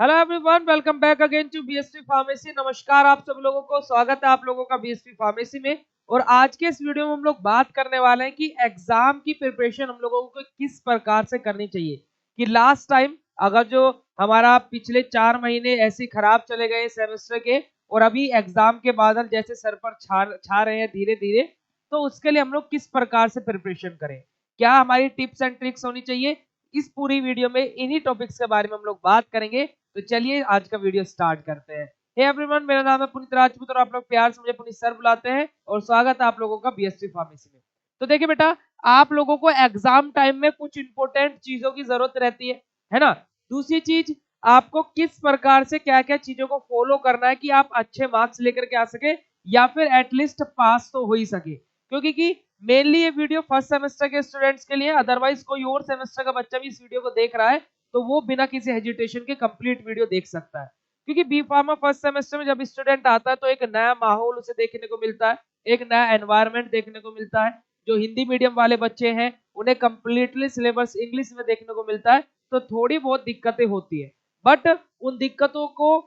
Hello everyone, welcome back again to BSP pharmacy. नमस्कार आप सब लोगों को, स्वागत है आप लोगों का बीएसपी फार्मेसी में। और आज के इस वीडियो में हम लोग बात करने वाले हैं कि एग्जाम की प्रिपरेशन हम लोगों को किस प्रकार से करनी चाहिए। कि लास्ट टाइम अगर जो हमारा पिछले 4 महीने ऐसे ही खराब चले गए सेमेस्टर के, और अभी एग्जाम के बादल जैसे सर पर छा रहे हैं धीरे धीरे, तो उसके लिए हम लोग किस प्रकार से प्रिपरेशन करें, क्या हमारी टिप्स एंड ट्रिक्स होनी चाहिए। इस पूरी वीडियो में इन्हीं टॉपिक्स के बारे में हम लोग बात करेंगे। तो चलिए आज का वीडियो स्टार्ट करते हैं। हे एवरीवन, मेरा नाम है पुनीत राजपूत और आप लोग प्यार से मुझे पुनीत सर बुलाते हैं, और स्वागत है आप लोगों का बीएससी फार्मेसी में। तो देखिए बेटा, आप लोगों को एग्जाम टाइम में कुछ इंपॉर्टेंट चीजों की जरूरत रहती है ना। दूसरी चीज, आपको किस प्रकार से क्या क्या चीजों को फॉलो करना है कि आप अच्छे मार्क्स लेकर के आ सके, या फिर एटलीस्ट पास तो हो ही सके। क्योंकि कि मेनली ये वीडियो फर्स्ट सेमेस्टर के स्टूडेंट्स के लिए, अदरवाइज कोई और सेमेस्टर का बच्चा भी इस वीडियो को देख रहा है तो वो बिना किसी हेजिटेशन के कंप्लीट वीडियो देख सकता है। क्योंकि बी फार्मा फर्स्ट सेमेस्टर में जब स्टूडेंट आता है तो एक नया माहौल उसे देखने को मिलता है, एक नया एनवायरनमेंट देखने को मिलता है। जो हिंदी मीडियम वाले बच्चे हैं उन्हें कंप्लीटली सिलेबस इंग्लिश में देखने को मिलता है, तो थोड़ी बहुत दिक्कतें होती है। बट उन दिक्कतों को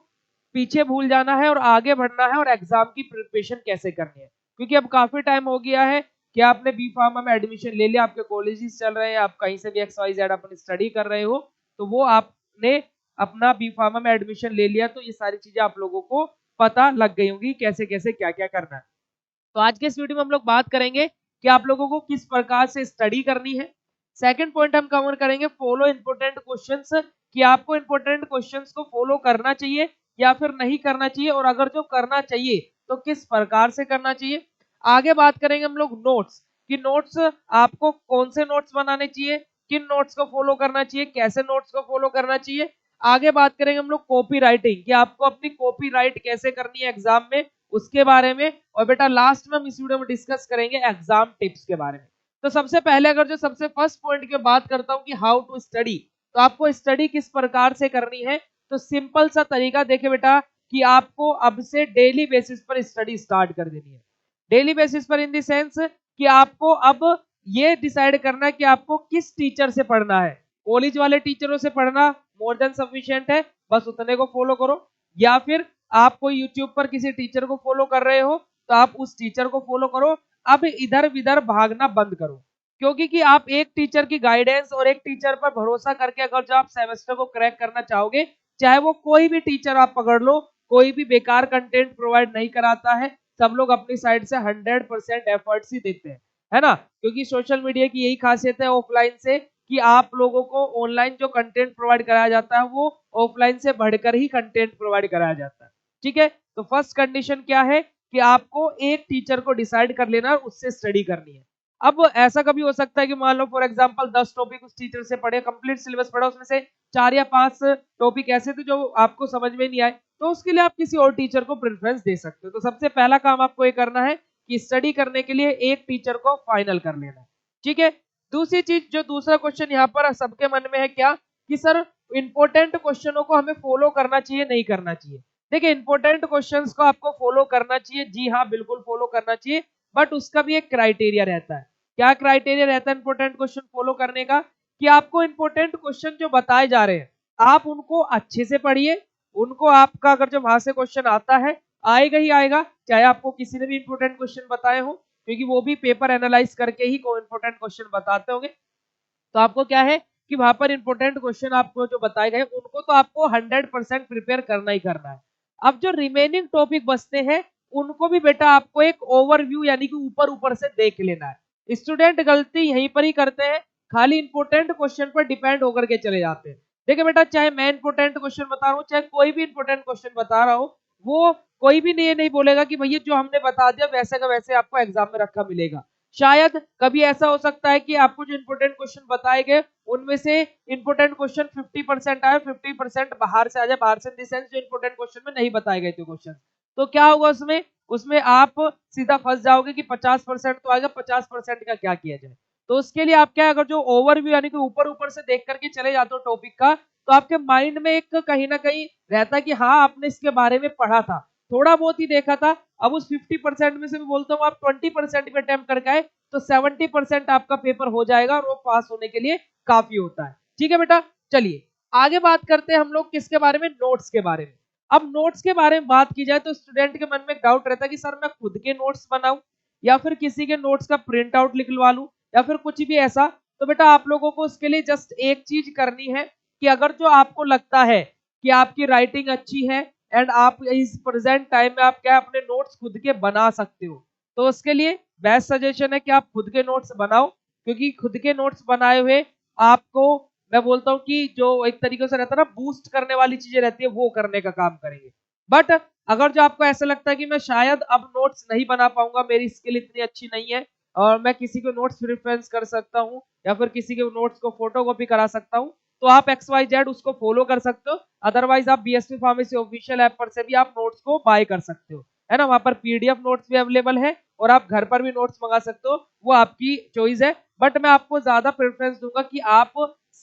पीछे भूल जाना है और आगे बढ़ना है, और एग्जाम की प्रिपरेशन कैसे करनी है। क्योंकि अब काफी टाइम हो गया है कि आपने बी फार्मा में एडमिशन ले लिया, आपके कॉलेजेस चल रहे हैं, आप कहीं से भी एक्स वाई जेड अपनी स्टडी कर रहे हो, तो वो आपने अपना बी फार्मा में एडमिशन ले लिया, तो ये सारी चीजें आप लोगों को पता लग गई होंगी कैसे कैसे क्या क्या करना है। तो आज के इस वीडियो में हम लोग बात करेंगे कि आप लोगों को किस प्रकार से स्टडी करनी है। सेकंड पॉइंट हम कवर करेंगे फॉलो इंपोर्टेंट क्वेश्चंस, कि आपको इंपोर्टेंट क्वेश्चंस को फॉलो करना चाहिए या फिर नहीं करना चाहिए, और अगर जो करना चाहिए तो किस प्रकार से करना चाहिए। आगे बात करेंगे हम लोग नोट्स, कि नोट्स आपको कौन से नोट्स बनाने चाहिए, किन नोट्स को फॉलो करना चाहिए, कैसे नोट्स को फॉलो करना चाहिए। आगे बात करेंगे हम लोग कॉपी राइटिंग, कि आपको अपनी कॉपी राइट कैसे करनी है एग्जाम में, उसके बारे में। और बेटा लास्ट में हम इस वीडियो में डिस्कस करेंगे एग्जाम टिप्स के बारे में। तो सबसे पहले अगर जो सबसे फर्स्ट पॉइंट की बात करता हूं कि हाउ टू स्टडी, तो आपको स्टडी किस प्रकार से करनी है। तो सिंपल सा तरीका देखे बेटा, कि आपको अब से डेली बेसिस पर स्टडी स्टार्ट कर देनी है। डेली बेसिस पर इन द सेंस कि आपको अब ये डिसाइड करना है कि आपको किस टीचर से पढ़ना है। कॉलेज वाले टीचरों से पढ़ना मोर देन सफिशिएंट है, बस उतने को फॉलो करो। या फिर आप कोई यूट्यूब पर किसी टीचर को फॉलो कर रहे हो तो आप उस टीचर को फॉलो करो। अब इधर विधर भागना बंद करो, क्योंकि कि आप एक टीचर की गाइडेंस और एक टीचर पर भरोसा करके अगर जो आप सेमेस्टर को क्रैक करना चाहोगे, चाहे वो कोई भी टीचर आप पकड़ लो, कोई भी बेकार कंटेंट प्रोवाइड नहीं कराता है। सब लोग अपनी साइड से 100% एफर्ट्स ही देते हैं, है ना। क्योंकि सोशल मीडिया की यही खासियत है ऑफलाइन से, कि आप लोगों को ऑनलाइन जो कंटेंट प्रोवाइड कराया जाता है वो ऑफलाइन से बढ़कर ही कंटेंट प्रोवाइड कराया जाता है। ठीक है, तो फर्स्ट कंडीशन क्या है कि आपको एक टीचर को डिसाइड कर लेना और उससे स्टडी करनी है। अब ऐसा कभी हो सकता है कि मान लो फॉर एग्जांपल 10 टॉपिक उस टीचर से पढ़े, कंप्लीट सिलेबस पढ़ा, उसमें से 4 या 5 टॉपिक ऐसे थे जो आपको समझ में नहीं आए, तो उसके लिए आप किसी और टीचर को प्रेफरेंस दे सकते हो। तो सबसे पहला काम आपको ये करना है कि स्टडी करने के लिए एक टीचर को फाइनल कर लेना है। ठीक है, दूसरी चीज, जो दूसरा क्वेश्चन यहाँ पर सबके मन में है क्या, कि सर इंपॉर्टेंट क्वेश्चनों को हमें फॉलो करना चाहिए नहीं करना चाहिए। देखिए, इंपॉर्टेंट क्वेश्चंस को आपको फॉलो करना चाहिए, जी हाँ बिल्कुल फॉलो करना चाहिए, बट उसका भी एक क्राइटेरिया रहता है। क्या क्राइटेरिया रहता है इंपॉर्टेंट क्वेश्चन फॉलो करने का, कि आपको इंपॉर्टेंट क्वेश्चन जो बताए जा रहे हैं आप उनको अच्छे से पढ़िए। उनको आपका अगर जो वहां से क्वेश्चन आता है, आएगा ही आएगा, चाहे आपको किसी ने भी इंपॉर्टेंट क्वेश्चन बताए हो, क्योंकि वो भी पेपर एनालाइज करके ही को इंपॉर्टेंट क्वेश्चन बताते होंगे। तो आपको क्या है कि वहां पर इंपॉर्टेंट क्वेश्चन आपको जो बताए गए उनको तो आपको 100% प्रिपेयर करना ही करना है। अब जो रिमेनिंग टॉपिक बचते हैं उनको भी बेटा आपको एक ओवरव्यू यानी कि ऊपर ऊपर से देख लेना है। स्टूडेंट गलती यहीं पर ही करते हैं, खाली इंपॉर्टेंट क्वेश्चन पर डिपेंड होकर के चले जाते हैं। देखिए बेटा, चाहे मैं इंपॉर्टेंट क्वेश्चन बता रहा हूँ, चाहे कोई भी इंपॉर्टेंट क्वेश्चन बता रहा हूँ, वो कोई भी नहीं बोलेगा कि भैया जो हमने बता दिया वैसे का वैसे आपको एग्जाम में रखा मिलेगा। शायद कभी ऐसा हो सकता है कि आपको जो इंपोर्टेंट क्वेश्चन बताए गए उनमें से इंपोर्टेंट क्वेश्चन 50% आए, 50% बाहर से आ जाए, बाहर से इन द सेंस जो इंपोर्टेंट क्वेश्चन में नहीं बताए गए थे क्वेश्चन। तो क्या होगा उसमें उसमें आप सीधा फंस जाओगे कि 50% तो आएगा, 50% का क्या किया जाए। तो उसके लिए आप क्या, अगर जो ओवरव्यू यानी कि ऊपर ऊपर से देख करके चले जाते हो टॉपिक का, तो आपके माइंड में एक कहीं ना कहीं रहता है कि हाँ आपने इसके बारे में पढ़ा था, थोड़ा बहुत ही देखा था। अब उस 50% में से मैं बोलता हूँ आप 20% भी अटेम्प्ट करके आए तो 70% आपका पेपर हो जाएगा, और वो पास होने के लिए काफी होता है। ठीक है बेटा, चलिए आगे बात करते हैं हम लोग किसके बारे में, नोट्स के बारे में। अब नोट्स के बारे में बात की जाए तो स्टूडेंट के मन में एक डाउट रहता है कि सर मैं खुद के नोट्स बनाऊं या फिर किसी के नोट्स का प्रिंट आउट निकलवा लूं या फिर कुछ भी ऐसा। तो बेटा आप लोगों को उसके लिए जस्ट एक चीज करनी है कि अगर जो आपको लगता है कि आपकी राइटिंग अच्छी है एंड आप इस प्रेजेंट टाइम में आप क्या अपने नोट्स खुद के बना सकते हो, तो उसके लिए बेस्ट सजेशन है कि आप खुद के नोट्स बनाओ, क्योंकि खुद के नोट्स बनाए हुए आपको, मैं बोलता हूँ कि जो एक तरीके से रहता है ना बूस्ट करने वाली चीजें रहती है वो करने का काम करेंगे। बट अगर जो आपको ऐसा लगता है कि मैं शायद अब नोट्स नहीं बना पाऊंगा, मेरी स्किल इतनी अच्छी नहीं है और मैं किसी को नोट्स रेफरेंस कर सकता हूँ या फिर किसी के नोट्स को फोटोकॉपी करा सकता हूँ, तो आप XYZ उसको फॉलो कर सकते हो। अदरवाइज आप बीएसपी फार्मेसी ऑफिशियल ऐप पर से भी आप नोट्स को बाय कर सकते हो, है ना। वहां पर पीडीएफ नोट्स भी अवेलेबल है और आप घर पर भी नोट्स मंगा सकते हो, वो आपकी चॉइस है। बट मैं आपको ज्यादा प्रेफरेंस दूंगा कि आप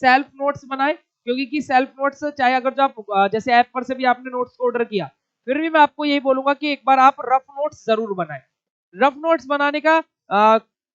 सेल्फ नोट्स बनाए, क्योंकि कि सेल्फ नोट्स चाहे अगर जो आप जैसे ऐप पर से भी आपने नोट्स को ऑर्डर किया, फिर भी मैं आपको यही बोलूंगा कि एक बार आप रफ नोट्स जरूर बनाएं। रफ नोट्स बनाने का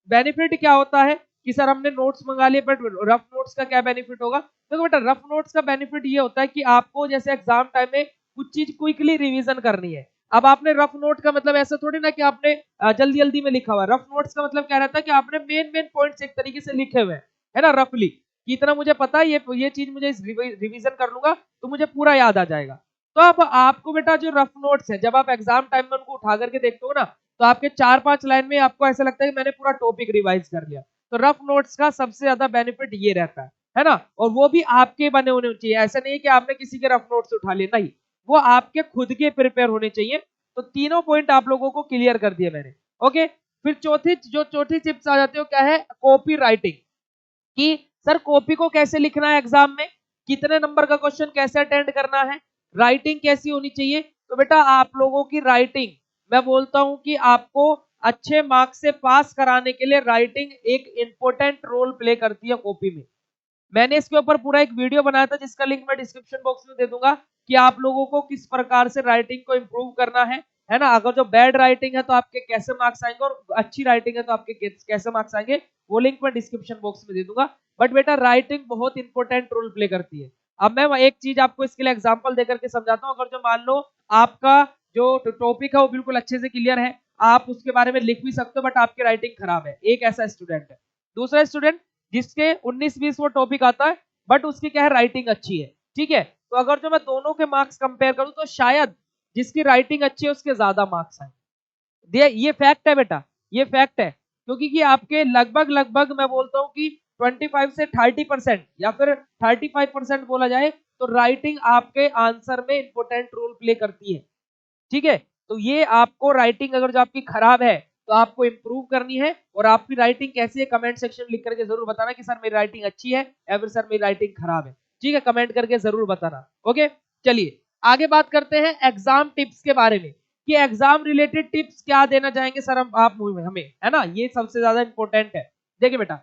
बेनिफिट क्या होता है कि सर हमने नोट्स मंगा लिए बट रफ नोट्स का क्या बेनिफिट होगा। तो बेटा रफ नोट्स का बेनिफिट ये होता है कि आपको जैसे एग्जाम टाइम में कुछ चीज क्विकली रिवीजन करनी है। अब आपने रफ नोट का मतलब ऐसा थोड़ी ना कि आपने जल्दी जल्दी में लिखा हुआ। रफ नोट्स का मतलब क्या रहता है कि आपने मेन मेन पॉइंट्स एक तरीके से लिखे हुए हैं, है ना, रफली, कि इतना मुझे पता है, ये चीज मुझे रिवीजन कर लूंगा तो मुझे पूरा याद आ जाएगा। तो अब आपको बेटा जो रफ नोट्स है जब आप एग्जाम टाइम में उनको उठा करके देखते हो ना, तो आपके 4-5 लाइन में आपको ऐसा लगता है कि मैंने पूरा टॉपिक रिवाइज कर लिया। तो रफ नोट्स का सबसे ज्यादा बेनिफिट ये रहता है ना। और वो भी आपके बने होने चाहिए, ऐसा नहीं है कि आपने किसी के रफ नोट्स उठा लिए, नहीं, वो आपके खुद के प्रिपेयर होने चाहिए। तो तीनों पॉइंट आप लोगों को क्लियर कर दिए मैंने। ओके, फिर चौथी टिप्स आ जाती है, क्या है, कॉपी राइटिंग। कि सर कॉपी को कैसे लिखना है एग्जाम में, कितने नंबर का क्वेश्चन कैसे अटेंड करना है, राइटिंग कैसी होनी चाहिए। तो बेटा आप लोगों की राइटिंग, मैं बोलता हूं कि आपको अच्छे मार्क्स से पास कराने के लिए राइटिंग एक इंपॉर्टेंट रोल प्ले करती है कॉपी में। मैंने इसके ऊपर पूरा एक वीडियो बनाया था जिसका लिंक मैं डिस्क्रिप्शन बॉक्स में दे दूंगा कि आप लोगों को किस प्रकार से राइटिंग को इम्प्रूव करना है ना। अगर जो बैड राइटिंग है तो आपके कैसे मार्क्स आएंगे और अच्छी राइटिंग है तो आपके कैसे मार्क्स आएंगे, वो लिंक मैं डिस्क्रिप्शन बॉक्स में दे दूंगा। बट बेटा राइटिंग बहुत इंपॉर्टेंट रोल प्ले करती है। अब मैं एक चीज आपको इसके लिए एग्जाम्पल देकर के समझाता हूँ। अगर जो मान लो आपका जो टॉपिक है वो बिल्कुल अच्छे से क्लियर है, आप उसके बारे में लिख भी सकते हो, बट आपकी राइटिंग खराब है, एक ऐसा स्टूडेंट है। दूसरा स्टूडेंट जिसके 19-20 वो टॉपिक आता है बट उसकी क्या है, राइटिंग अच्छी है, ठीक है। तो अगर जो मैं दोनों के मार्क्स कंपेयर करूं तो शायद जिसकी राइटिंग अच्छी है उसके ज्यादा मार्क्स आए। ये फैक्ट है बेटा, ये फैक्ट है, क्योंकि कि आपके लगभग लगभग मैं बोलता हूं कि 25 से 30% या फिर 35% बोला जाए तो राइटिंग आपके आंसर में इंपॉर्टेंट रोल प्ले करती है, ठीक है। तो ये आपको राइटिंग अगर जो आपकी खराब है तो आपको इंप्रूव करनी है। और आपकी राइटिंग कैसी है कमेंट सेक्शन में लिख करके जरूर बताना कि सर मेरी राइटिंग अच्छी है या फिर सर मेरी राइटिंग खराब है, ठीक है, कमेंट करके जरूर बताना। ओके, चलिए आगे बात करते हैं एग्जाम टिप्स के बारे में कि एग्जाम रिलेटेड टिप्स क्या देना चाहेंगे सर हम आप हमें, है ना, ये सबसे ज्यादा इंपॉर्टेंट है। देखिए बेटा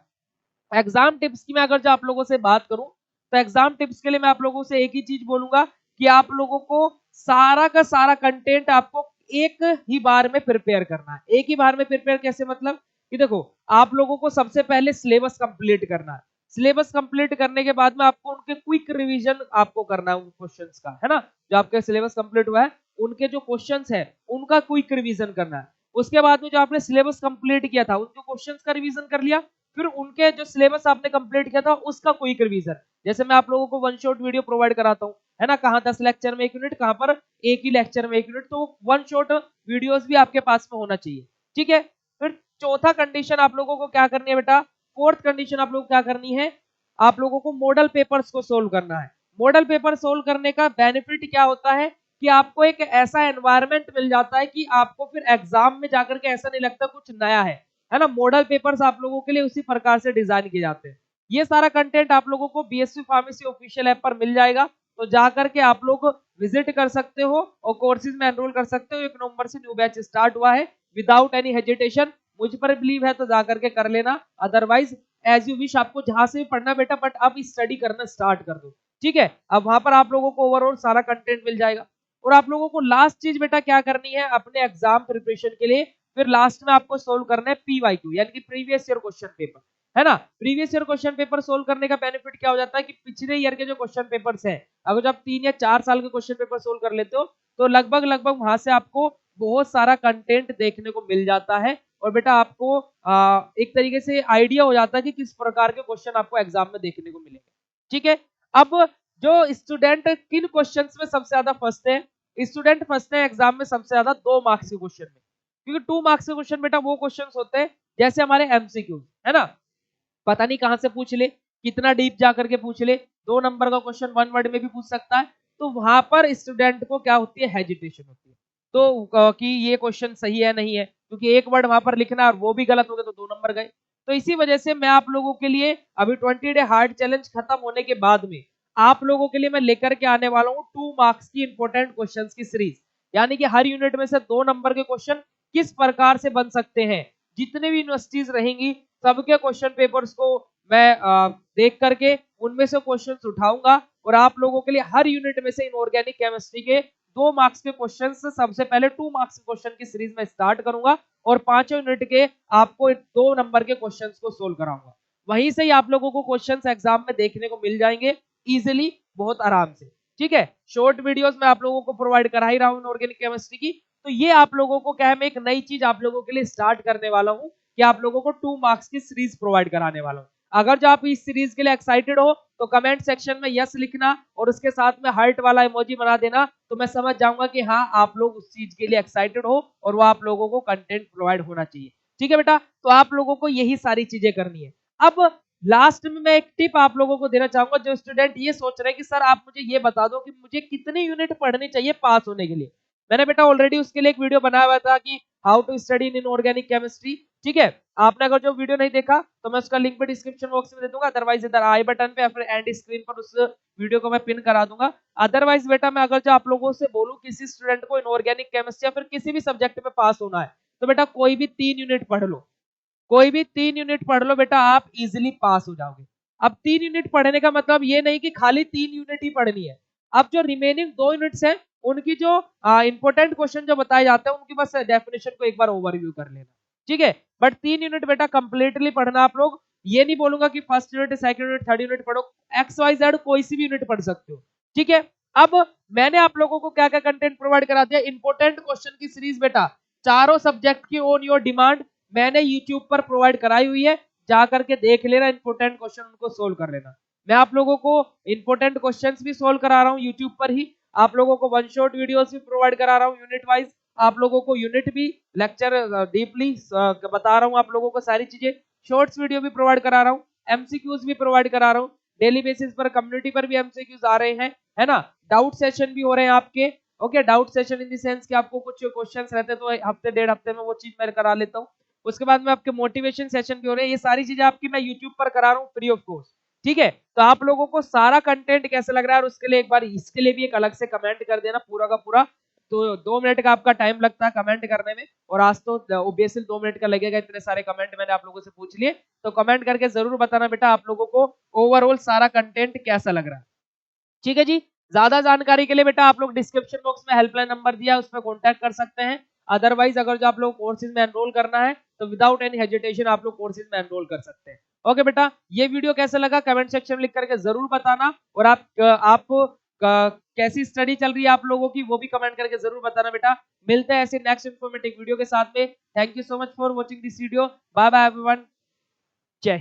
एग्जाम टिप्स की मैं अगर जो आप लोगों से बात करूं तो एग्जाम टिप्स के लिए मैं आप लोगों से एक ही चीज बोलूंगा कि आप लोगों को सारा का सारा कंटेंट आपको एक ही बार में प्रिपेयर करना है। एक ही बार में प्रिपेयर कैसे, मतलब कि देखो आप लोगों को सबसे पहले सिलेबस कंप्लीट करना है। सिलेबस कंप्लीट करने के बाद में आपको उनके क्विक रिवीजन आपको करना है उन क्वेश्चंस का, है ना। जो आपके सिलेबस कंप्लीट हुआ है उनके जो क्वेश्चंस है उनका क्विक रिवीजन करना है। उसके बाद में जो आपने सिलेबस कंप्लीट किया था उनके क्वेश्चंस का रिवीजन कर लिया, फिर उनके जो सिलेबस आपने कंप्लीट किया था उसका क्विक रिवीजन। जैसे मैं आप लोगों को वन शॉट वीडियो प्रोवाइड कराता हूँ, है ना, कहाँ 10 लेक्चर में 1 यूनिट, कहाँ पर एक ही लेक्चर में 1 यूनिट, तो वन शॉट वीडियोस भी आपके पास में होना चाहिए, ठीक है। फिर चौथा कंडीशन आप लोगों को क्या करनी है बेटा, फोर्थ कंडीशन आप लोग क्या करनी है, आप लोगों को मॉडल पेपर्स को सोल्व करना है। मॉडल पेपर सोल्व करने का बेनिफिट क्या होता है कि आपको एक ऐसा एनवायरनमेंट मिल जाता है कि आपको फिर एग्जाम में जाकर के ऐसा नहीं लगता कुछ नया है ना। मॉडल पेपर्स आप लोगों के लिए उसी प्रकार से डिजाइन किए जाते हैं। ये सारा कंटेंट आप लोगों को बीएससी फार्मेसी ऑफिशियल ऐप पर मिल जाएगा, तो जाकर के आप लोग विजिट कर सकते हो और कोर्सेज में एनरोल कर सकते हो। 1 नवंबर से न्यू बैच स्टार्ट हुआ है, विदाउट एनी हेजिटेशन। मुझ पर बिलीव है तो जाकर के कर लेना, अदरवाइज एज यू विश, आपको जहां से भी पढ़ना बेटा, बट अब स्टडी करना स्टार्ट कर दो, ठीक है। अब वहां पर आप लोगों को ओवरऑल सारा कंटेंट मिल जाएगा। और आप लोगों को लास्ट चीज बेटा क्या करनी है अपने एग्जाम प्रिपरेशन के लिए, फिर लास्ट में आपको सोल्व करना है पीवाईक्यू यानी कि प्रीवियस ईयर क्वेश्चन पेपर। है ना। Previous year question paper solve करने का बेनिफिट क्या हो जाता है कि पिछले ईयर के जो क्वेश्चन पेपर्स हैं, अगर जब 3 या 4 साल के क्वेश्चन पेपर सोल्व कर लेते हो तो लगभग लगभग वहां से आपको बहुत सारा कंटेंट देखने को मिल जाता है और बेटा आपको एक तरीके से आइडिया हो जाता है कि किस प्रकार के क्वेश्चन आपको एग्जाम में देखने को मिलेंगे। ठीक है, अब जो स्टूडेंट किन क्वेश्चंस में सबसे ज्यादा फंसते हैं, स्टूडेंट फंसते हैं एग्जाम में सबसे ज्यादा 2 मार्क्स के क्वेश्चन में, क्योंकि 2 मार्क्स के क्वेश्चन बेटा वो क्वेश्चंस होते हैं जैसे हमारे एमसीक्यू, है ना, पता नहीं कहां से पूछ ले, कितना डीप जा करके पूछ ले, 2 नंबर का क्वेश्चन 1 वर्ड में भी पूछ सकता है, तो वहां पर स्टूडेंट को क्या होती है, हेजिटेशन होती है, तो कि ये क्वेश्चन सही है नहीं है, क्योंकि एक वर्ड वहां पर लिखना और वो भी गलत हो गया तो 2 नंबर गए। तो इसी वजह से मैं आप लोगों के लिए अभी 20 डे हार्ड चैलेंज खत्म होने के बाद में आप लोगों के लिए मैं लेकर के आने वाला हूँ 2 मार्क्स की इंपॉर्टेंट क्वेश्चंस की सीरीज, यानी कि हर यूनिट में से 2 नंबर के क्वेश्चन किस प्रकार से बन सकते हैं, जितने भी यूनिवर्सिटीज रहेंगी सबके क्वेश्चन पेपर्स को मैं देख करके उनमें से क्वेश्चंस उठाऊंगा और आप लोगों के लिए हर यूनिट में से इनऑर्गेनिक केमिस्ट्री के 2 मार्क्स के क्वेश्चंस, सबसे पहले 2 मार्क्स के क्वेश्चन की सीरीज में स्टार्ट करूंगा और 5 यूनिट के आपको 2 नंबर के क्वेश्चंस को सोल्व कराऊंगा। वहीं से ही आप लोगों को क्वेश्चंस एग्जाम में देखने को मिल जाएंगे इजीली, बहुत आराम से। ठीक है, शॉर्ट वीडियोस मैं आप लोगों को प्रोवाइड करा ही रहा हूं इनऑर्गेनिक केमिस्ट्री की, तो ये आप लोगों को क्या है, मैं एक नई चीज आप लोगों के लिए स्टार्ट करने वाला हूं कि आप लोगों को 2 मार्क्स की सीरीज प्रोवाइड कराने वाला हूं। अगर जो आप इस सीरीज के लिए एक्साइटेड हो तो कमेंट सेक्शन में यस लिखना और उसके साथ में हार्ट वाला इमोजी बना देना, तो मैं समझ जाऊंगा कि हाँ आप लोग उस चीज के लिए एक्साइटेड हो और वो आप लोगों को कंटेंट प्रोवाइड होना चाहिए। ठीक है बेटा, तो आप लोगों को यही सारी चीजें करनी है। अब लास्ट में मैं एक टिप आप लोगों को देना चाहूंगा, जो स्टूडेंट ये सोच रहे हैं कि सर आप मुझे ये बता दो कि मुझे कितनी यूनिट पढ़नी चाहिए पास होने के लिए, मैंने बेटा ऑलरेडी उसके लिए एक वीडियो बनाया हुआ था कि how to study in organic chemistry. ठीक है, आपने अगर जो वीडियो नहीं देखा तो मैं उसका लिंक भी डिस्क्रिप्शन बॉक्स में दे दूंगा, अदरवाइज इधर आई बटन पे या फिर एंड स्क्रीन पर उस वीडियो को मैं पिन करा दूंगा। अदरवाइज बेटा मैं अगर जो आप लोगों से बोलूं किसी स्टूडेंट को इनऑर्गेनिक केमिस्ट्री या फिर किसी भी सब्जेक्ट में पास होना है तो बेटा कोई भी 3 यूनिट पढ़ लो, कोई भी 3 यूनिट पढ़ लो बेटा, आप इजीली पास हो जाओगे। अब 3 यूनिट पढ़ने का मतलब ये नहीं कि खाली 3 यूनिट ही पढ़नी है, अब जो रिमेनिंग 2 यूनिट्स हैं उनकी जो इंपॉर्टेंट क्वेश्चन जो बताए जाते हैं उनकी बस डेफिनेशन को एक बार ओवरव्यू कर लेना। ठीक है, बट 3 यूनिट बेटा कंप्लीटली पढ़ना आप लोग, ये नहीं बोलूंगा कि first unit, second unit, third unit पढ़ो, एक्स वाई जेड कोई सी भी यूनिट पढ़ सकते हो। ठीक है, अब मैंने आप लोगों को क्या क्या कंटेंट प्रोवाइड करा दिया, इंपॉर्टेंट क्वेश्चन की सीरीज बेटा चारों सब्जेक्ट की ऑन योर डिमांड मैंने YouTube पर प्रोवाइड कराई हुई है, जा करके देख लेना, इंपोर्टेंट क्वेश्चन उनको सोल्व कर लेना। मैं आप लोगों को इंपोर्टेंट क्वेश्चंस भी सोल्व करा रहा हूँ YouTube पर ही, आप लोगों को वन शॉट वीडियोस भी प्रोवाइड करा रहा हूँ यूनिट वाइज, आप लोगों को यूनिट भी लेक्चर डीपली बता रहा हूँ आप लोगों को सारी चीजें, शॉर्ट्स वीडियो भी प्रोवाइड करा रहा हूँ, एमसीक्यूज भी प्रोवाइड करा रहा हूँ, डेली बेसिस पर कम्युनिटी पर भी एमसीक्यूज आ रहे हैं, है ना, डाउट सेशन भी हो रहे हैं आपके। Okay, doubt session in the sense कि आपको कुछ क्वेश्चंस रहते हैं तो हफ्ते 1.5 हफ्ते में वो चीज मैं करा लेता हूँ। उसके बाद में आपके मोटिवेशन सेशन भी हो रहे हैं, ये सारी चीजें आपकी मैं यूट्यूब पर करा रहा हूँ फ्री ऑफ कॉस्ट। ठीक है, तो आप लोगों को सारा कंटेंट कैसा लग रहा है और उसके लिए एक बार इसके लिए भी एक अलग से कमेंट कर देना पूरा का पूरा, तो 2 मिनट का आपका टाइम लगता है कमेंट करने में और आज तो ऑब्वियसली 2 मिनट का लगेगा, इतने सारे कमेंट मैंने आप लोगों से पूछ लिए, तो कमेंट करके जरूर बताना बेटा आप लोगों को ओवरऑल सारा कंटेंट कैसा लग रहा है। ठीक है जी, ज्यादा जानकारी के लिए बेटा आप लोग डिस्क्रिप्शन बॉक्स में हेल्पलाइन नंबर दिया है उस पर कॉन्टैक्ट कर सकते हैं, अदरवाइज अगर जो आप लोग कोर्सेज में एनरोल करना है तो विदाउट एनी हेजिटेशन आप लोग कोर्सेज में एनरोल कर सकते हैं। ओके बेटा, ये वीडियो कैसा लगा कमेंट सेक्शन में लिख करके जरूर बताना और आप कैसी स्टडी चल रही है आप लोगों की वो भी कमेंट करके जरूर बताना बेटा। मिलते हैं ऐसे नेक्स्ट इन्फॉर्मेटिव वीडियो के साथ में। Thank you so much for watching this video, bye bye everyone.